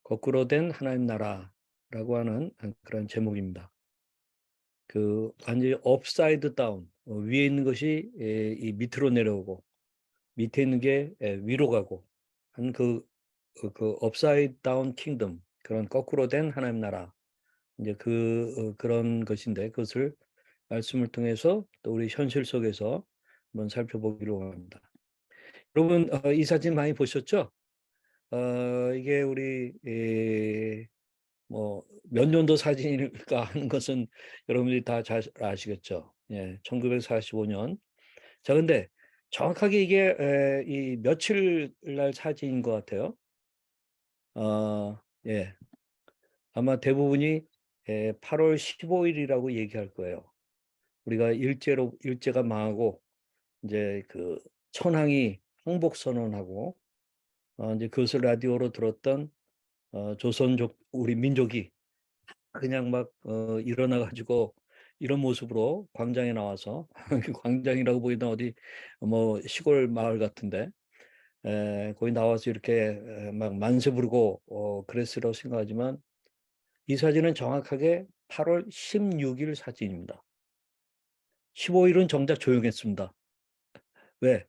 거꾸로 된 하나님 나라라고 하는 그런 제목입니다. 그 완전히 업사이드 다운, 위에 있는 것이 이 밑으로 내려오고 밑에 있는 게 위로 가고 한 그 업사이드 다운 킹덤, 그런 거꾸로 된 하나님 나라, 이제 그런 것인데, 그것을 말씀을 통해서 또 우리 현실 속에서 한번 살펴보기로 합니다. 여러분, 이 사진 많이 보셨죠? 이게 우리 뭐 몇 년도 사진일까 하는 것은 여러분들이 다 잘 아시겠죠. 예, 1945년. 자, 근데 정확하게 이게 이 며칠 날 사진인 것 같아요. 예, 아마 대부분이 8월 15일이라고 얘기할 거예요. 우리가 일제가 망하고 이제 그 천황이 항복 선언하고 이제 그것을 라디오로 들었던 조선족 우리 민족이 그냥 막 일어나 가지고 이런 모습으로 광장에 나와서 광장이라고 보기는 어디 뭐 시골 마을 같은데, 거기 나와서 이렇게 막 만세 부르고 그랬으라고 생각하지만, 이 사진은 정확하게 8월 16일 사진입니다. 15일은 정작 조용했습니다. 왜?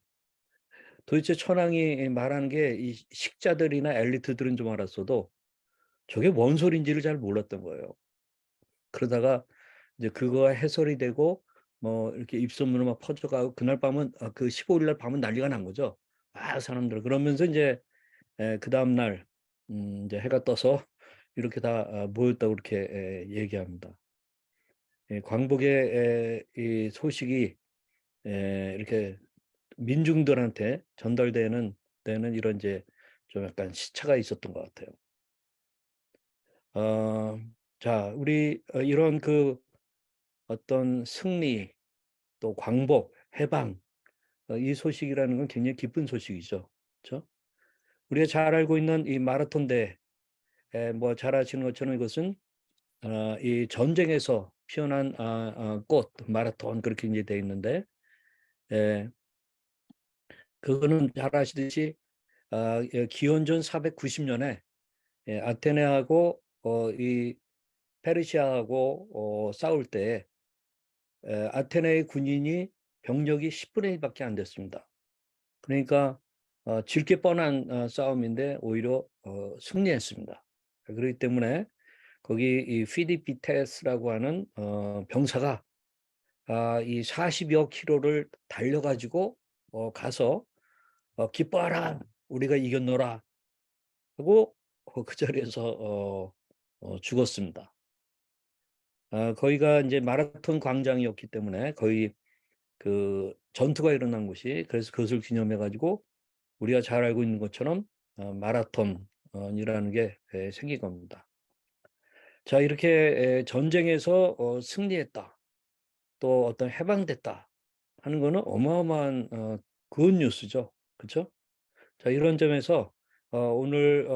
도대체 천황이 말하는 게 이 식자들이나 엘리트들은 좀 알았어도 저게 뭔 소린지를 잘 몰랐던 거예요. 그러다가 이제 그거가 해설이 되고 뭐 이렇게 입소문으로 막 퍼져가고, 그날 밤은 그 15일 날 밤은 난리가 난 거죠. 사람들 그러면서 이제 그 다음 날 이제 해가 떠서 이렇게 다 모였다고 그렇게 얘기합니다. 광복의 이 소식이 이렇게 민중들한테 전달되는 이런 이제 좀 약간 시차가 있었던 것 같아요. 자, 우리 이런 그 어떤 승리, 또 광복, 해방, 이 소식이라는 건 굉장히 기쁜 소식이죠. 그렇죠? 우리가 잘 알고 있는 이 마라톤 대회, 뭐 잘 아시는 것처럼 이것은 이 전쟁에서 피어난 꽃, 마라톤, 그렇게 이제 돼 있는데, 에, 그거는 잘 아시듯이 기원전 490년에 아테네하고 이 페르시아하고 싸울 때 아테네의 군인이 병력이 10분의 1밖에 안 됐습니다. 그러니까 질 게 뻔한 싸움인데 오히려 승리했습니다. 그렇기 때문에 거기 이 피디피테스라고 하는 병사가 이 40여 킬로를 달려가지고 가서 기뻐하라, 우리가 이겼노라 하고 그 자리에서 죽었습니다. 거기가 이제 마라톤 광장이었기 때문에 거의 그 전투가 일어난 곳이, 그래서 그것을 기념해 가지고 우리가 잘 알고 있는 것처럼 마라톤이라는 게 생긴 겁니다. 자, 이렇게 전쟁에서 승리했다, 또 어떤 해방됐다 하는 거는 어마어마한 굿 뉴스죠. 그렇죠? 자, 이런 점에서 오늘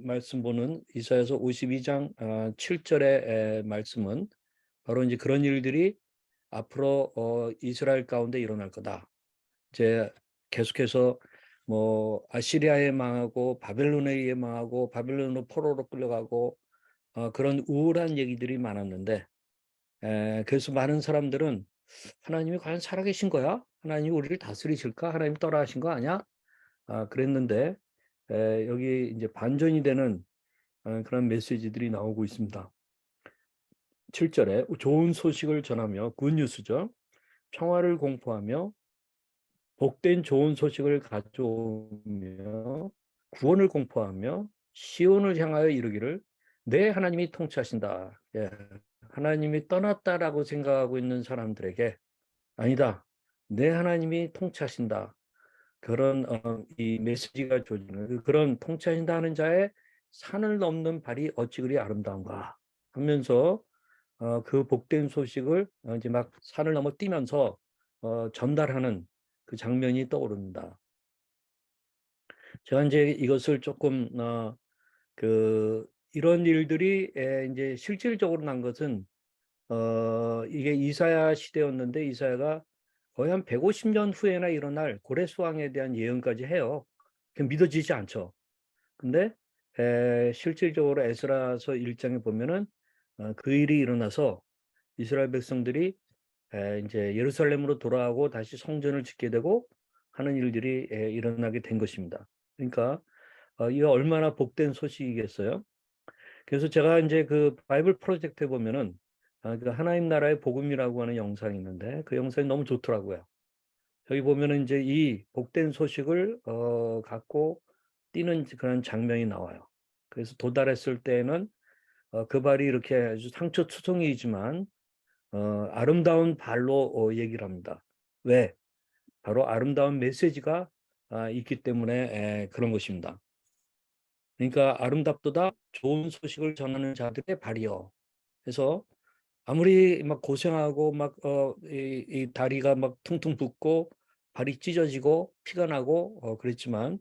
말씀 보는 이사야서 52장 7절의 말씀은 바로 이제 그런 일들이 앞으로 이스라엘 가운데 일어날 거다. 이제 계속해서 뭐 아시리아에 망하고 바벨론에 의해 망하고 바벨론으로 포로로 끌려가고 그런 우울한 얘기들이 많았는데, 그래서 많은 사람들은 하나님이 과연 살아계신 거야? 하나님이 우리를 다스리실까? 하나님이 떠나신 거 아니야? 그랬는데 여기 이제 반전이 되는 그런 메시지들이 나오고 있습니다. 7절에 좋은 소식을 전하며, 굿뉴스죠. 평화를 공포하며 복된 좋은 소식을 가져오며 구원을 공포하며 시온을 향하여 이르기를 내 하나님이 통치하신다. 예. 하나님이 떠났다라고 생각하고 있는 사람들에게 아니다, 내 하나님이 통치하신다, 그런 이 메시지가 조지는, 그런 통치하신다는 자의 산을 넘는 발이 어찌 그리 아름다운가 하면서 그 복된 소식을 이제 막 산을 넘어 뛰면서 전달하는 그 장면이 떠오릅니다. 제가 이제 이것을 조금 그 이런 일들이 이제 실질적으로 난 것은 이게 이사야 시대였는데, 이사야가 거의 한 150년 후에나 일어날 고레 수왕에 대한 예언까지 해요. 그 믿어지지 않죠. 근데 실질적으로 에스라서 1장에 보면은 그 일이 일어나서 이스라엘 백성들이 이제 예루살렘으로 돌아가고 다시 성전을 짓게 되고 하는 일들이 일어나게 된 것입니다. 그러니까 이거 얼마나 복된 소식이겠어요. 그래서 제가 이제 그 바이블 프로젝트에 보면은 그 하나님 나라의 복음이라고 하는 영상이 있는데 그 영상이 너무 좋더라고요. 여기 보면은 이제 이 복된 소식을 갖고 뛰는 그런 장면이 나와요. 그래서 도달했을 때는 그 발이 이렇게 아주 상처투성이지만 아름다운 발로 얘기를 합니다. 왜? 바로 아름다운 메시지가 있기 때문에 그런 것입니다. 그러니까 아름답도다 좋은 소식을 전하는 자들의 발이요. 그래서 아무리 막 고생하고 막 이 다리가 막 퉁퉁 붓고 발이 찢어지고 피가 나고 그랬지만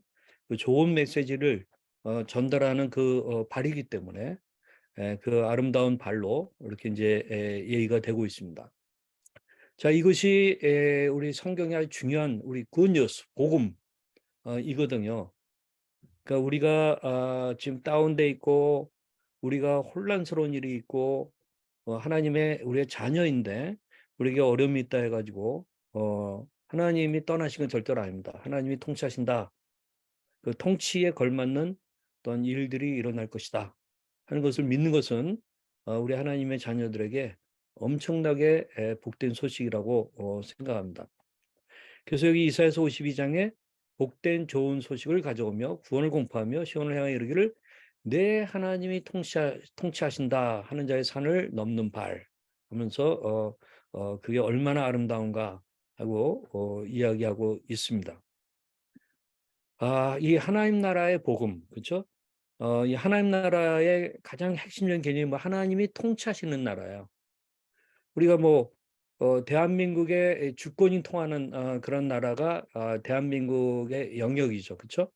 그 좋은 메시지를 전달하는 그 발이기 때문에 그 아름다운 발로 이렇게 이제 얘기가 되고 있습니다. 자, 이것이 우리 성경의 아주 중요한 우리 굿뉴스 복음 이거든요. 그러니까 우리가 지금 다운돼 있고 우리가 혼란스러운 일이 있고 하나님의 우리의 자녀인데 우리에게 어려움이 있다 해가지고 하나님이 떠나신 건 절대로 아닙니다. 하나님이 통치하신다. 그 통치에 걸맞는 어떤 일들이 일어날 것이다 하는 것을 믿는 것은 우리 하나님의 자녀들에게 엄청나게 복된 소식이라고 생각합니다. 그래서 여기 이사야서 52장에 복된 좋은 소식을 가져오며 구원을 공포하며 시온을 향하여 이르기를 내 하나님이 통치하신다 하는 자의 산을 넘는 발 하면서 그게 얼마나 아름다운가 하고 이야기하고 있습니다. 이 하나님 나라의 복음, 그렇죠? 이 하나님 나라의 가장 핵심적인 개념이 뭐 하나님이 통치하시는 나라예요. 우리가 뭐 대한민국의 주권이 통하는 그런 나라가 대한민국의 영역이죠, 그렇죠?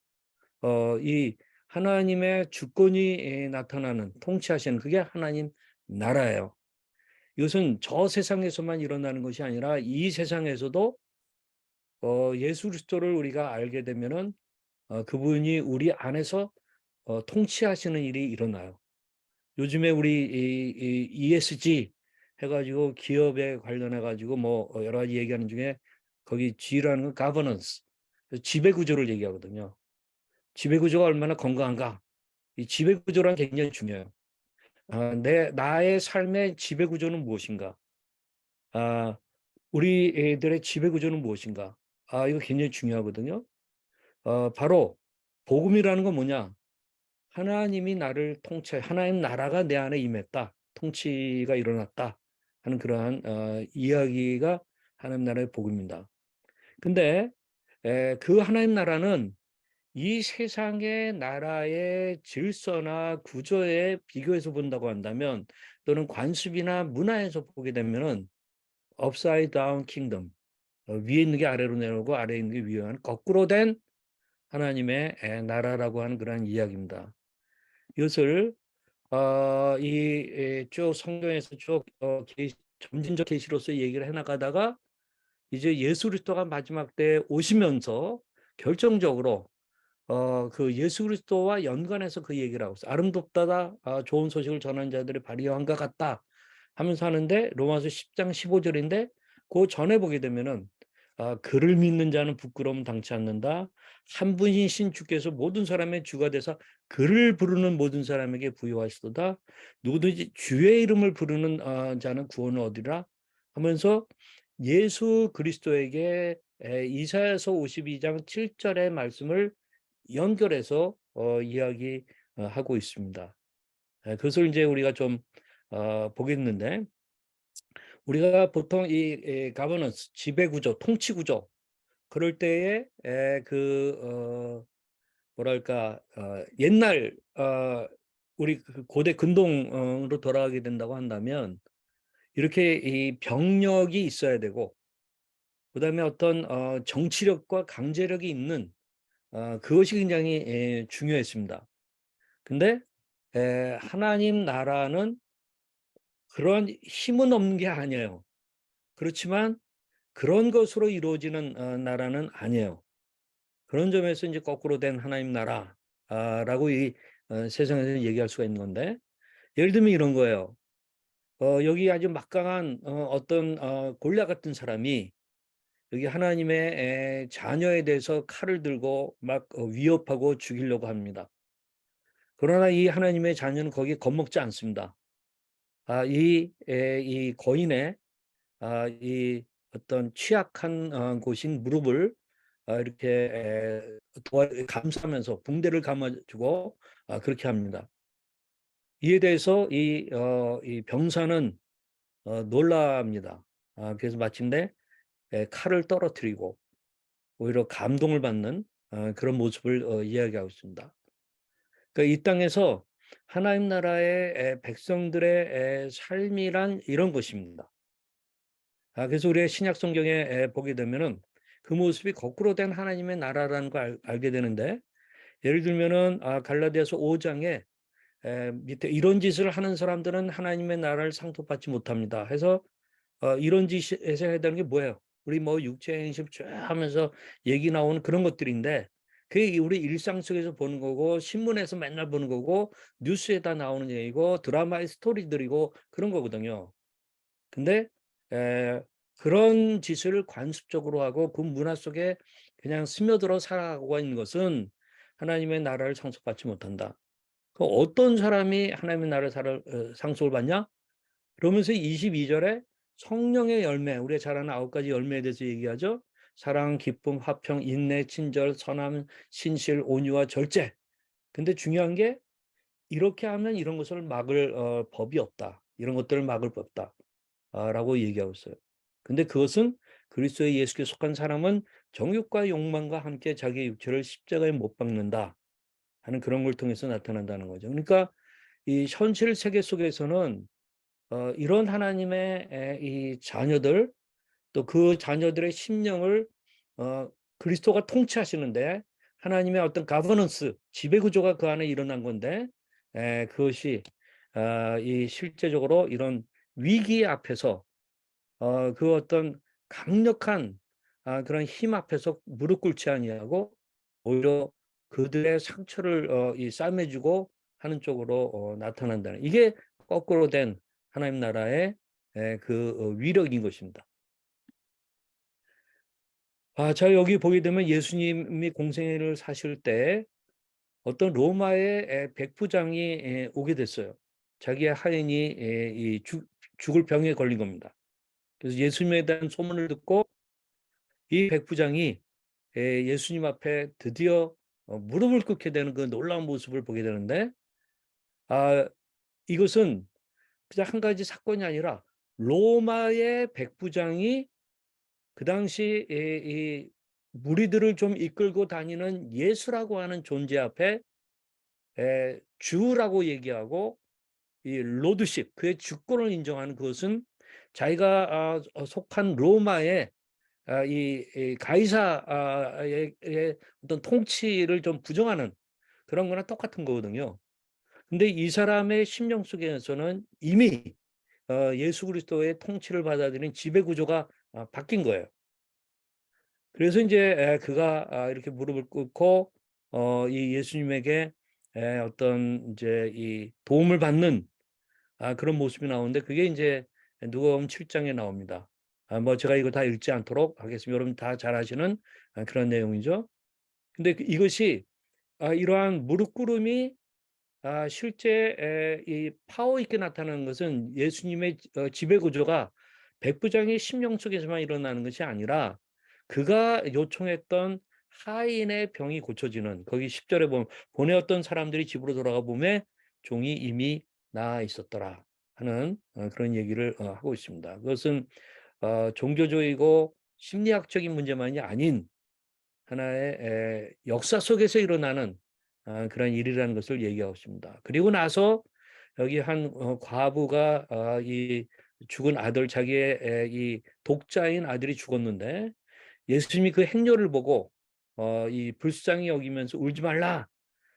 이 하나님의 주권이 나타나는 통치하시는 그게 하나님 나라예요. 이것은 저 세상에서만 일어나는 것이 아니라 이 세상에서도 예수 그리스도를 우리가 알게 되면은 그분이 우리 안에서 통치하시는 일이 일어나요. 요즘에 우리 이 ESG 해가지고 기업에 관련해 가지고 뭐 여러 가지 얘기하는 중에 거기 G라는 건 governance, 지배 구조를 얘기하거든요. 지배 구조가 얼마나 건강한가? 이 지배 구조란 굉장히 중요해요. 나의 삶의 지배 구조는 무엇인가? 아, 우리 애들의 지배 구조는 무엇인가? 이거 굉장히 중요하거든요. 바로 복음이라는 건 뭐냐? 하나님이 나를 하나님 나라가 내 안에 임했다. 통치가 일어났다. 하는 그러한 이야기가 하나님 나라의 복음입니다. 근데 그 하나님 나라는 이 세상의 나라의 질서나 구조에 비교해서 본다고 한다면 또는 관습이나 문화에서 보게 되면은 upside down kingdom, 위에 있는 게 아래로 내려오고 아래에 있는 게 위에 하는 거꾸로 된 하나님의 나라라고 하는 그런 이야기입니다. 이것을 쭉 성경에서 쭉 점진적 계시로서 얘기를 해나가다가 이제 예수 그리스도가 마지막 때 오시면서 결정적으로 그 예수 그리스도와 연관해서 그 얘기를 하고 있어요. 아름답다, 좋은 소식을 전하는 자들의 발이여한것 같다 하면서 하는데 로마서 10장 15절인데 그 전에 보게 되면은 그를 믿는 자는 부끄러움 당치 않는다. 한 분이신 주께서 모든 사람의 주가 되사 그를 부르는 모든 사람에게 부여하시도다. 누구든지 주의 이름을 부르는 자는 구원을 얻으리라 하면서 예수 그리스도에게 이사야서 52장 7절의 말씀을 연결해서 이야기하고 있습니다. 그것을 이제 우리가 좀 보겠는데 우리가 보통 이 가버넌스, 지배구조, 통치구조 그럴 때에 뭐랄까 옛날 우리 그 고대 근동으로 돌아가게 된다고 한다면 이렇게 이 병력이 있어야 되고 그다음에 어떤 정치력과 강제력이 있는 그것이 굉장히 중요했습니다. 근데 하나님 나라는 그런 힘은 없는 게 아니에요. 그렇지만 그런 것으로 이루어지는 나라는 아니에요. 그런 점에서 이제 거꾸로 된 하나님 나라라고 세상에서 얘기할 수가 있는 건데, 예를 들면 이런 거예요. 여기 아주 막강한 어떤 골리앗 같은 사람이 여기 하나님의 자녀에 대해서 칼을 들고 막 위협하고 죽이려고 합니다. 그러나 이 하나님의 자녀는 거기에 겁먹지 않습니다. 이 거인의 이 어떤 취약한 곳인 무릎을 이렇게 감싸면서 붕대를 감아주고 그렇게 합니다. 이에 대해서 이 병사는 놀랍니다. 그래서 마침내 칼을 떨어뜨리고 오히려 감동을 받는 그런 모습을 이야기하고 있습니다. 그러니까 이 땅에서 하나님 나라의 백성들의 삶이란 이런 것입니다. 그래서 우리가 신약 성경에 보게 되면은 그 모습이 거꾸로 된 하나님의 나라라는 걸 알게 되는데, 예를 들면은 갈라디아서 5장에 밑에 이런 짓을 하는 사람들은 하나님의 나라를 상속받지 못합니다. 해서 이런 짓에서 해당하는 게 뭐예요? 우리 뭐 육체 행실 쭉 하면서 얘기 나오는 그런 것들인데, 그게 우리 일상 속에서 보는 거고 신문에서 맨날 보는 거고 뉴스에다 나오는 얘기고 드라마의 스토리들이고 그런 거거든요. 근데 에, 그런 짓을 관습적으로 하고 그 문화 속에 그냥 스며들어 살아가고 있는 것은 하나님의 나라를 상속받지 못한다. 그 어떤 사람이 하나님의 나라를 상속을 받냐? 그러면서 22절에 성령의 열매, 우리가 잘 아는 9가지 열매에 대해서 얘기하죠. 사랑, 기쁨, 화평, 인내, 친절, 선함, 신실, 온유와 절제. 근데 중요한 게 이렇게 하면 이런 것을 막을 법이 없다. 이런 것들을 막을 법 없다. 라고 얘기하고 있어요. 근데 그것은 그리스도의 예수께 속한 사람은 정욕과 욕망과 함께 자기의 육체를 십자가에 못 박는다 하는 그런 걸 통해서 나타난다는 거죠. 그러니까 이 현실 세계 속에서는 이런 하나님의 이 자녀들, 또 그 자녀들의 심령을 그리스도가 통치하시는데, 하나님의 어떤 가버넌스, 지배 구조가 그 안에 일어난 건데, 그것이 이 실제적으로 이런 위기 앞에서 그 어떤 강력한 그런 힘 앞에서 무릎 꿇지 아니하고 오히려 그들의 상처를 이 싸매주고 하는 쪽으로 나타난다는, 이게 거꾸로 된 하나님 나라의 그 위력인 것입니다. 자, 여기 보게 되면 예수님이 공생애를 사실 때 어떤 로마의 백부장이 오게 됐어요. 자기의 하인이 죽을 병에 걸린 겁니다. 그래서 예수님에 대한 소문을 듣고 이 백부장이 예수님 앞에 드디어 무릎을 꿇게 되는 그 놀라운 모습을 보게 되는데, 아, 이것은 그냥 한 가지 사건이 아니라 로마의 백부장이 그 당시 이 무리들을 좀 이끌고 다니는 예수라고 하는 존재 앞에 주라고 얘기하고 이 로드십, 그의 주권을 인정하는, 그것은 자기가 속한 로마의 이 가이사의 어떤 통치를 좀 부정하는 그런 거나 똑같은 거거든요. 근데 이 사람의 심령 속에서는 이미 예수 그리스도의 통치를 받아들인 지배 구조가 바뀐 거예요. 그래서 이제 그가 이렇게 무릎을 꿇고 이 예수님에게 어떤 이제 이 도움을 받는 그런 모습이 나오는데, 그게 이제 누가복음 7장에 나옵니다. 뭐 제가 이거 다 읽지 않도록 하겠습니다. 여러분 다 잘 아시는 그런 내용이죠. 근데 이것이 이러한 무릎 꿇음이 실제 이 파워 있게 나타나는 것은 예수님의 지배 구조가 백부장의 심령 속에서만 일어나는 것이 아니라 그가 요청했던 하인의 병이 고쳐지는, 거기 10절에 보면 보내었던 사람들이 집으로 돌아가 보매 종이 이미 나아 있었더라 하는 그런 얘기를 하고 있습니다. 그것은 종교적이고 심리학적인 문제만이 아닌 하나의 역사 속에서 일어나는 그런 일이라는 것을 얘기하고 있습니다. 그리고 나서 여기 한 과부가 이 죽은 아들, 자기의 이 독자인 아들이 죽었는데 예수님이 그 행렬을 보고 이 불쌍히 여기면서 울지 말라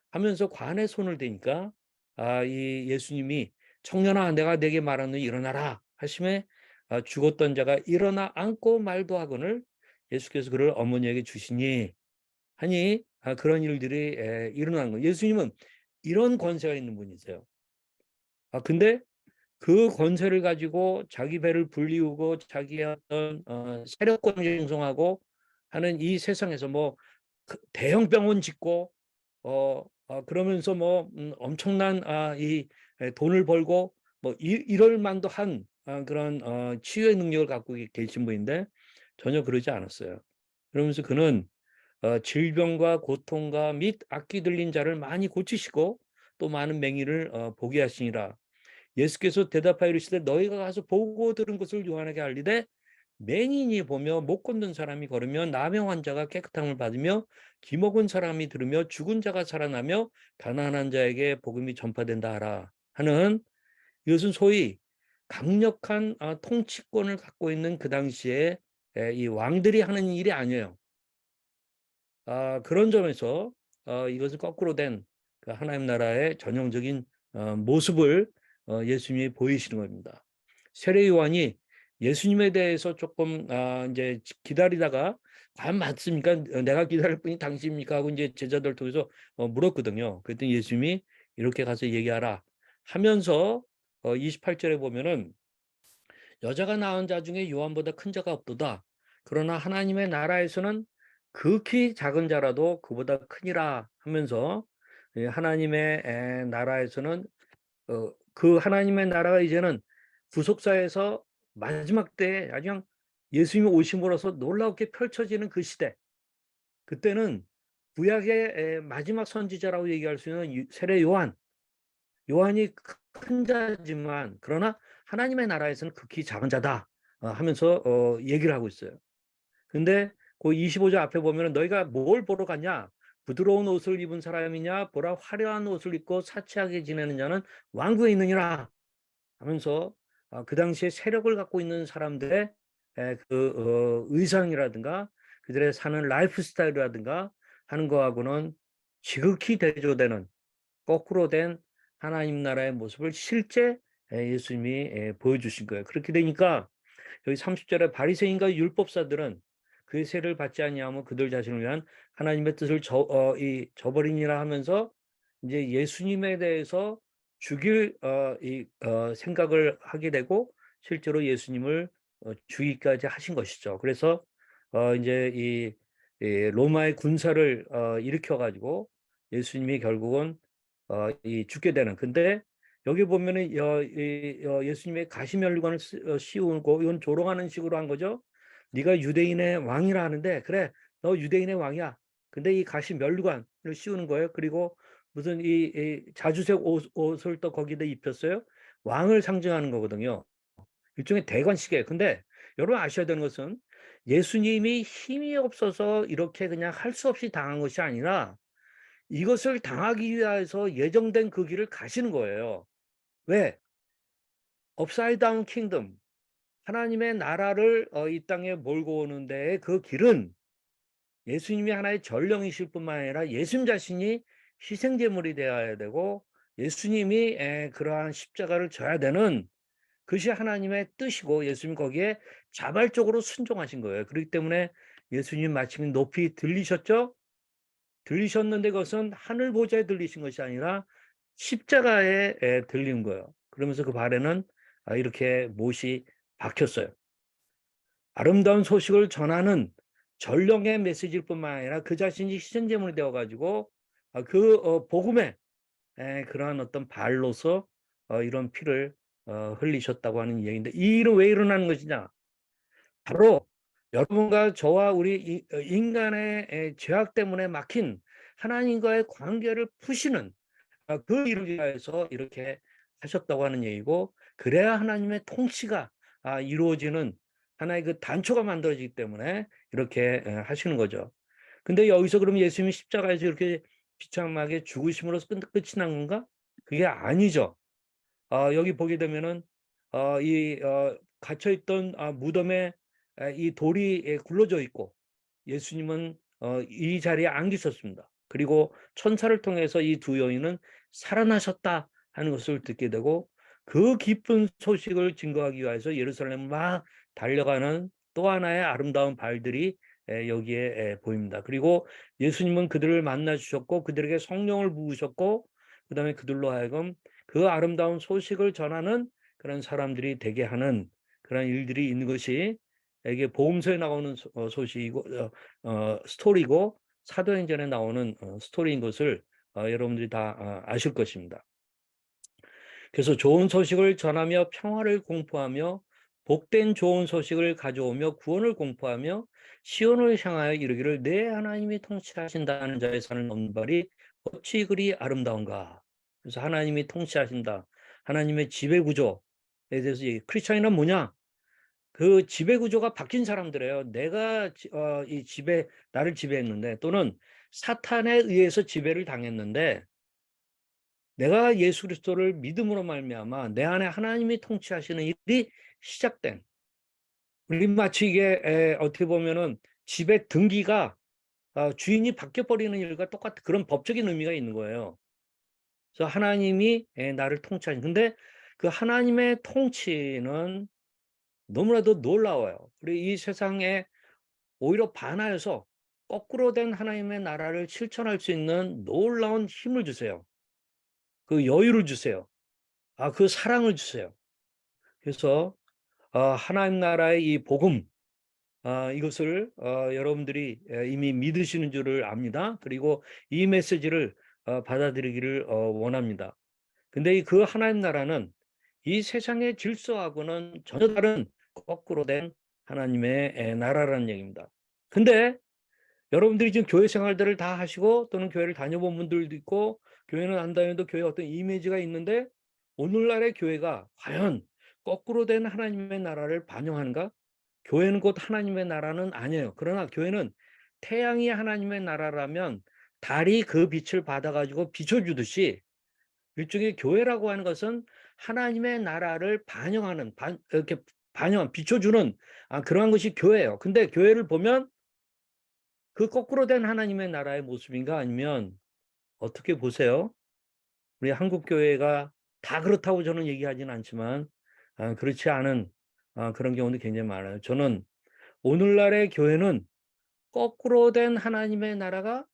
하면서 관에 손을 대니까 이 예수님이 청년아 내가 내게 말하노니 일어나라 하심에 죽었던 자가 일어나 앉고 말도 하거늘 예수께서 그를 어머니에게 주시니 하니 그런 일들이 일어난 거예요. 예수님은 이런 권세가 있는 분이세요. 근데 그 권세를 가지고 자기 배를 불리우고 자기의 어떤 세력권을 형성하고 하는 이 세상에서 뭐 대형 병원 짓고 그러면서 뭐 엄청난 이 돈을 벌고 뭐 이럴 만도 한 그런 치유의 능력을 갖고 계신 분인데 전혀 그러지 않았어요. 그러면서 그는 질병과 고통과 및 악기 들린 자를 많이 고치시고 또 많은 맹인을 보게 하시니라. 예수께서 대답하여 이르시되 너희가 가서 보고 들은 것을 요한에게 알리되 맹인이 보며 못 걷는 사람이 걸으며 나병 환자가 깨끗함을 받으며 기먹은 사람이 들으며 죽은 자가 살아나며 가난한 자에게 복음이 전파된다 하라 하는, 이것은 소위 강력한 통치권을 갖고 있는 그 당시에 이 왕들이 하는 일이 아니에요. 그런 점에서 이것은 거꾸로 된 그 하나님 나라의 전형적인 모습을 예수님이 보이시는 겁니다. 세례 요한이 예수님에 대해서 조금 이제 기다리다가 과연 맞습니까? 내가 기다릴 분이 당신입니까? 하고 이제 제자들 통해서 물었거든요. 그랬더니 예수님이 이렇게 가서 얘기하라 하면서 28절에 보면은 여자가 낳은 자 중에 요한보다 큰 자가 없도다. 그러나 하나님의 나라에서는 극히 작은 자라도 그보다 크니라 하면서 하나님의 나라에서는 그 하나님의 나라가 이제는 구속사에서 마지막 때에 아주 그냥 예수님이 오심으로써 놀랍게 펼쳐지는 그 시대, 그때는 구약의 마지막 선지자라고 얘기할 수 있는 세례 요한이 큰 자지만 그러나 하나님의 나라에서는 극히 작은 자다 하면서 얘기를 하고 있어요. 근데 그 25절 앞에 보면 너희가 뭘 보러 갔냐? 부드러운 옷을 입은 사람이냐? 보라 화려한 옷을 입고 사치하게 지내는 자는 왕국에 있느니라 하면서 그 당시에 세력을 갖고 있는 사람들의 의상이라든가 그들의 사는 라이프 스타일이라든가 하는 거하고는 지극히 대조되는 거꾸로 된 하나님 나라의 모습을 실제 예수님이 보여주신 거예요. 그렇게 되니까 여기 30절에 바리새인과 율법사들은 그의 세를 받지 아니하면 그들 자신을 위한 하나님의 뜻을 저버리니라 하면서 이제 예수님에 대해서 죽일 생각을 하게 되고 실제로 예수님을 죽이기까지 하신 것이죠. 그래서 이제 이 로마의 군사를 일으켜 가지고 예수님이 결국은 이 죽게 되는. 근데 여기 보면은 예수님의 가시면류관을 씌우고 이건 조롱하는 식으로 한 거죠. 네가 유대인의 왕이라 하는데 그래 너 유대인의 왕이야. 근데 이 가시면류관을 씌우는 거예요. 그리고 무슨 이 자주색 옷을 또 거기다 입혔어요. 왕을 상징하는 거거든요. 일종의 대관식이에요. 근데 여러분 아셔야 되는 것은 예수님이 힘이 없어서 이렇게 그냥 할 수 없이 당한 것이 아니라 이것을 당하기 위해서 예정된 그 길을 가시는 거예요. 왜? 업사이드 다운 킹덤, 하나님의 나라를 이 땅에 몰고 오는 데의 그 길은 예수님이 하나의 전령이실 뿐만 아니라 예수님 자신이 희생제물이 되어야 되고 예수님이 그러한 십자가를 져야 되는 그것이 하나님의 뜻이고 예수님 거기에 자발적으로 순종하신 거예요. 그렇기 때문에 예수님 마침 높이 들리셨죠? 들리셨는데 그것은 하늘 보좌에 들리신 것이 아니라 십자가에 들린 거예요. 그러면서 그 발에는 이렇게 못이 박혔어요. 아름다운 소식을 전하는 전령의 메시지일 뿐만 아니라 그 자신이 희생제물이 되어 가지고 그 복음의 그러한 어떤 발로서 이런 피를 흘리셨다고 하는 얘기인데 이 일은 왜 일어나는 것이냐? 바로 여러분과 저와 우리 인간의 죄악 때문에 막힌 하나님과의 관계를 푸시는 그 일을 위해서 이렇게 하셨다고 하는 얘기고, 그래야 하나님의 통치가 이루어지는 하나의 그 단초가 만들어지기 때문에 이렇게 하시는 거죠. 근데 여기서 그럼 예수님이 십자가에서 이렇게 비참하게 죽으심으로써 끝이 난 건가? 그게 아니죠. 여기 보게 되면은 이 갇혀있던 무덤에 이 돌이 굴러져 있고 예수님은 이 자리에 안 계셨습니다. 그리고 천사를 통해서 이 두 여인은 살아나셨다 하는 것을 듣게 되고 그 기쁜 소식을 증거하기 위해서 예루살렘을 막 달려가는 또 하나의 아름다운 발들이 여기에 보입니다. 그리고 예수님은 그들을 만나 주셨고 그들에게 성령을 부으셨고 그다음에 그들로 하여금 그 아름다운 소식을 전하는 그런 사람들이 되게 하는 그런 일들이 있는 것이 이게 복음서에 나오는 소식이고 스토리고 사도행전에 나오는 스토리인 것을 여러분들이 다 아실 것입니다. 그래서 좋은 소식을 전하며 평화를 공포하며 복된 좋은 소식을 가져오며 구원을 공포하며 시온을 향하여 이르기를 내 하나님이 통치하신다는 자의 산을 넘는 발이 어찌 그리 아름다운가. 그래서 하나님이 통치하신다. 하나님의 지배구조에 대해서 크리스천이란 뭐냐? 그 지배구조가 바뀐 사람들이에요. 내가 이 나를 지배했는데 또는 사탄에 의해서 지배를 당했는데 내가 예수 그리스도를 믿음으로 말미암아 내 안에 하나님이 통치하시는 일이 시작된, 우리 마치 이게 어떻게 보면은 집의 등기가 주인이 바뀌어 버리는 일과 똑같은 그런 법적인 의미가 있는 거예요. 그래서 하나님이 나를 통치하신, 근데 그 하나님의 통치는 너무나도 놀라워요. 그리고 이 세상에 오히려 반하여서 거꾸로 된 하나님의 나라를 실천할 수 있는 놀라운 힘을 주세요. 그 여유를 주세요. 그 사랑을 주세요. 그래서 하나님 나라의 이 복음, 이것을 여러분들이 이미 믿으시는 줄을 압니다. 그리고 이 메시지를 받아들이기를 원합니다. 근데 그 하나님 나라는 이 세상의 질서하고는 전혀 다른 거꾸로 된 하나님의 나라라는 얘기입니다. 근데 여러분들이 지금 교회 생활들을 다 하시고 또는 교회를 다녀본 분들도 있고 교회는 안 다녀도 교회에 어떤 이미지가 있는데 오늘날의 교회가 과연 거꾸로 된 하나님의 나라를 반영하는가? 교회는 곧 하나님의 나라는 아니에요. 그러나 교회는 태양이 하나님의 나라라면 달이 그 빛을 받아가지고 비춰주듯이 일종의 교회라고 하는 것은 하나님의 나라를 반영하는, 이렇게 비춰주는 그러한 것이 교회예요. 근데 교회를 보면 그 거꾸로 된 하나님의 나라의 모습인가 아니면 어떻게 보세요? 우리 한국 교회가 다 그렇다고 저는 얘기하지는 않지만 그렇지 않은 그런 경우도 굉장히 많아요. 저는 오늘날의 교회는 거꾸로 된 하나님의 나라가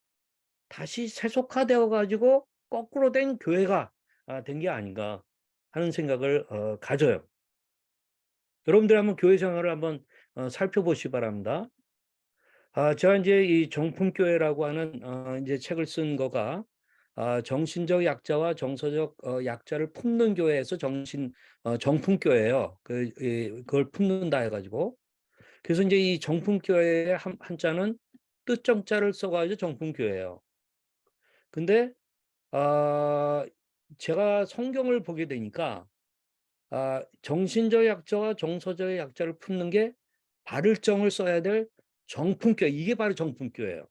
다시 세속화되어 가지고 거꾸로 된 교회가 된 게 아닌가 하는 생각을 가져요. 여러분들 한번 교회 생활을 한번 살펴보시기 바랍니다. 제가 이제 이 정품교회라고 하는 이제 책을 쓴 거가 정신적 약자와 정서적 약자를 품는 교회에서 정품교회예요. 그걸 품는다 해가지고. 그래서 이제 이 정품교회의 한자는 뜻정자를 써가지고 정품교회예요. 근데 제가 성경을 보게 되니까 정신적 약자와 정서적 약자를 품는 게 바를 정을 써야 될 정품교회, 이게 바로 정품교회예요.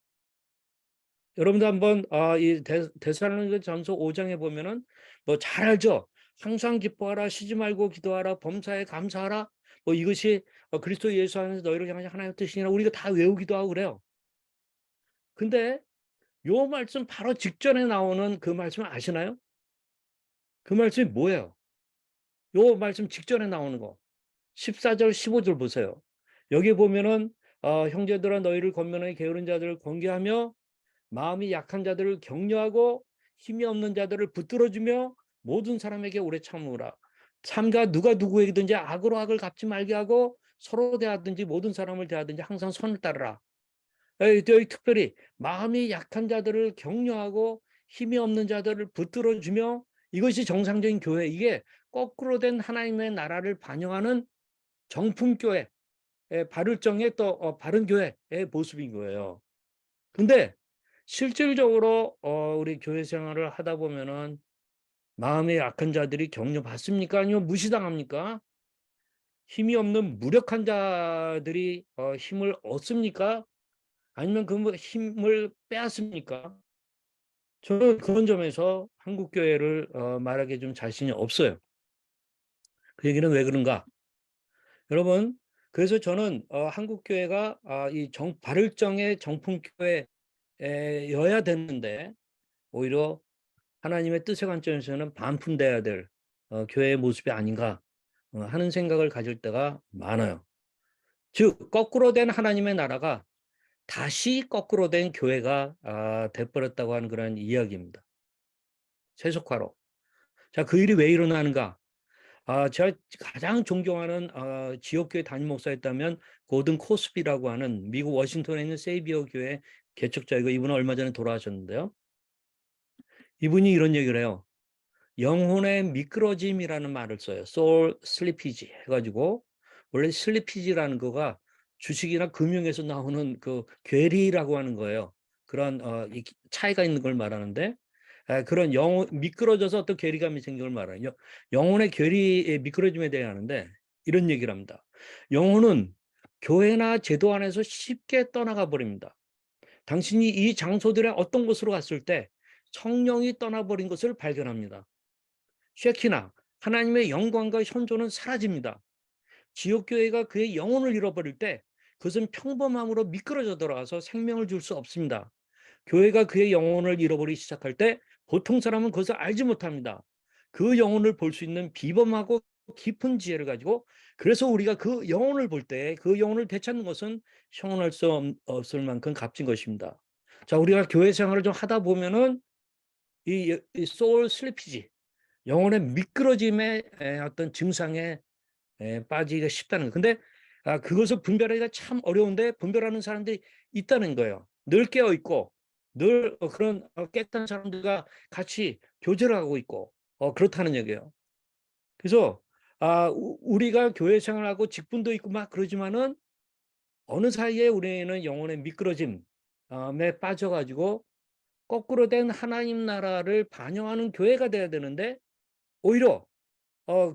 여러분도 한번 이 데살로니가전서 5장에 보면은 뭐 잘 알죠? 항상 기뻐하라, 쉬지 말고 기도하라, 범사에 감사하라. 뭐 이것이 그리스도 예수 안에서 너희를 향하신 하나님의 뜻이니라, 우리가 다 외우기도 하고 그래요. 근데 요 말씀 바로 직전에 나오는 그 말씀 아시나요? 그 말씀이 뭐예요? 요 말씀 직전에 나오는 거. 14절, 15절 보세요. 여기 보면은 형제들아 너희를 권면하여 게으른 자들을 권계하며 마음이 약한 자들을 격려하고 힘이 없는 자들을 붙들어주며 모든 사람에게 오래 참으라. 삼가 누가 누구에게든지 악으로 악을 갚지 말게 하고 서로 대하든지 모든 사람을 대하든지 항상 선을 따르라. 여기 특별히 마음이 약한 자들을 격려하고 힘이 없는 자들을 붙들어주며, 이것이 정상적인 교회, 이게 거꾸로 된 하나님의 나라를 반영하는 정품교회, 바를정의 또 바른 교회의 모습인 거예요. 근데 실질적으로 우리 교회 생활을 하다 보면은 마음에 약한 자들이 격려받습니까? 아니면 무시당합니까? 힘이 없는 무력한 자들이 힘을 얻습니까? 아니면 그 힘을 빼앗습니까? 저는 그런 점에서 한국 교회를 말하기에 좀 자신이 없어요. 그 얘기는 왜 그런가? 여러분, 그래서 저는 한국 교회가 이 바를정의 정품교회여야 됐는데 오히려 하나님의 뜻의 관점에서는 반품돼야 될 교회의 모습이 아닌가 하는 생각을 가질 때가 많아요. 즉 거꾸로 된 하나님의 나라가 다시 거꾸로 된 교회가 돼버렸다고 하는 그런 이야기입니다. 세속화로. 자, 그 일이 왜 일어나는가? 제가 가장 존경하는 지역교회 담임 목사였다면 고든 코스비라고 하는 미국 워싱턴에 있는 세이비어 교회 개척자이고, 이분은 얼마 전에 돌아가셨는데요. 이분이 이런 얘기를 해요. 영혼의 미끄러짐이라는 말을 써요. soul slippage 해가지고, 원래 슬리피지라는 거가 주식이나 금융에서 나오는 그 괴리라고 하는 거예요. 그런 차이가 있는 걸 말하는데, 그런 영혼 미끄러져서 어떤 괴리감이 생긴 걸 말해요. 영혼의 괴리의 미끄러짐에 대해 하는데 이런 얘기를 합니다. 영혼은 교회나 제도 안에서 쉽게 떠나가 버립니다. 당신이 이 장소들의 어떤 곳으로 갔을 때 성령이 떠나버린 것을 발견합니다. 쉐키나 하나님의 영광과 현존은 사라집니다. 지옥교회가 그의 영혼을 잃어버릴 때 그것은 평범함으로 미끄러져 들어가서 생명을 줄 수 없습니다. 교회가 그의 영혼을 잃어버리기 시작할 때 보통 사람은 그것을 알지 못합니다. 그 영혼을 볼 수 있는 비범하고 깊은 지혜를 가지고, 그래서 우리가 그 영혼을 볼 때 그 영혼을 되찾는 것은 형언할 수 없을 만큼 값진 것입니다. 자, 우리가 교회 생활을 좀 하다 보면은 이 소울 슬리피지, 영혼의 미끄러짐의 어떤 증상에 빠지기가 쉽다는 거예요. 근데 그것을 분별하기가 참 어려운데 분별하는 사람들이 있다는 거예요. 늘 깨어 있고 늘 그런 깨끗한 사람들과 같이 교제를 하고 있고 그렇다는 얘기예요. 그래서 우리가 교회 생활하고 직분도 있고 막 그러지만은 어느 사이에 우리는 영혼의 미끄러짐에 빠져가지고 거꾸로 된 하나님 나라를 반영하는 교회가 돼야 되는데, 오히려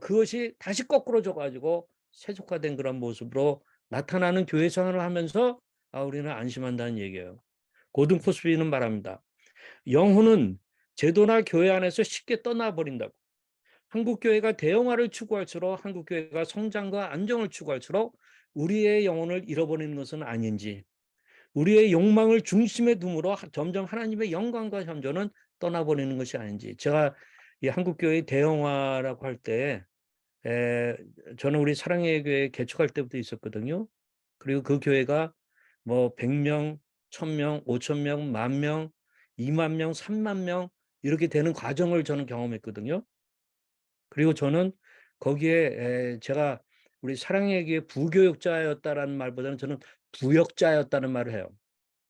그것이 다시 거꾸로져 가지고 세속화된 그런 모습으로 나타나는 교회 생활을 하면서 우리는 안심한다는 얘기예요. 고든 코스비는 말합니다. 영혼은 제도나 교회 안에서 쉽게 떠나버린다고. 한국 교회가 대형화를 추구할수록, 한국 교회가 성장과 안정을 추구할수록 우리의 영혼을 잃어버리는 것은 아닌지, 우리의 욕망을 중심에 둠으로 점점 하나님의 영광과 현존은 떠나버리는 것이 아닌지. 제가 이 한국 교회 대형화라고 할 때 저는 우리 사랑의 교회 개척할 때부터 있었거든요. 그리고 그 교회가 뭐 100명, 1000명, 5000명, 10,000명, 20,000명, 30,000명 이렇게 되는 과정을 저는 경험했거든요. 그리고 저는 거기에 제가 우리 사랑의 교회 부교역자였다라는 말보다는 저는 부역자였다는 말을 해요.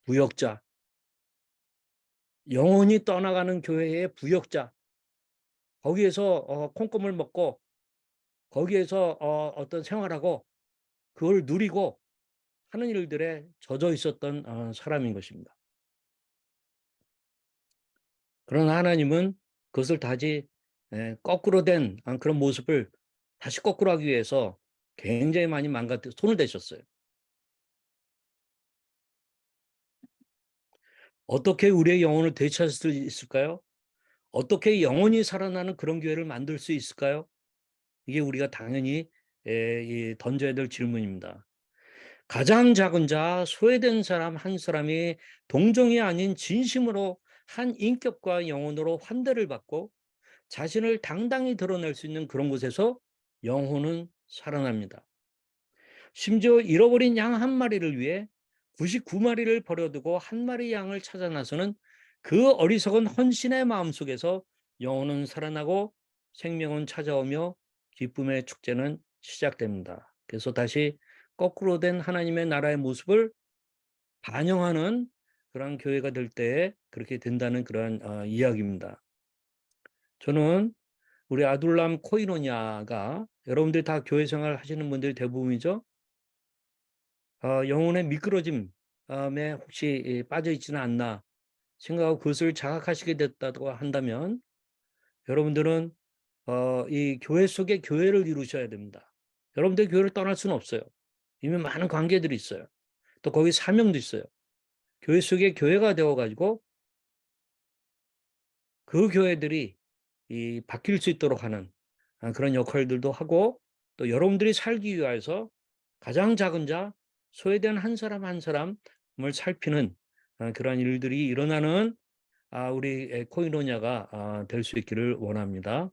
부역자. 영혼이 떠나가는 교회의 부역자. 거기에서 콩고물 먹고 거기에서 어떤 생활하고 그걸 누리고 하는 일들에 젖어 있었던 사람인 것입니다. 그러나 하나님은 그것을 다시 거꾸로 된 그런 모습을 다시 거꾸로 하기 위해서 굉장히 많이 손을 대셨어요. 어떻게 우리의 영혼을 되찾을 수 있을까요? 어떻게 영혼이 살아나는 그런 교회를 만들 수 있을까요? 이게 우리가 당연히 던져야 될 질문입니다. 가장 작은 자, 소외된 사람 한 사람이 동정이 아닌 진심으로 한 인격과 영혼으로 환대를 받고 자신을 당당히 드러낼 수 있는 그런 곳에서 영혼은 살아납니다. 심지어 잃어버린 양 한 마리를 위해 99마리를 버려두고 한 마리 양을 찾아 나서는 그 어리석은 헌신의 마음 속에서 영혼은 살아나고 생명은 찾아오며 기쁨의 축제는 시작됩니다. 그래서 다시 거꾸로 된 하나님의 나라의 모습을 반영하는 그런 교회가 될 때 그렇게 된다는 그런 이야기입니다. 저는 우리 아둘람 코이노냐가, 여러분들이 다 교회 생활 하시는 분들이 대부분이죠. 영혼의 미끄러짐에 혹시 빠져 있지는 않나 생각하고 그것을 자각하시게 됐다고 한다면, 여러분들은 이 교회 속에 교회를 이루셔야 됩니다. 여러분들 교회를 떠날 수는 없어요. 이미 많은 관계들이 있어요. 또 거기 사명도 있어요. 교회 속에 교회가 되어가지고 그 교회들이 바뀔 수 있도록 하는 그런 역할들도 하고, 또 여러분들이 살기 위해서 가장 작은 자, 소외된 한 사람 한 사람을 살피는 그러한 일들이 일어나는 우리 코이노냐가 될 수 있기를 원합니다.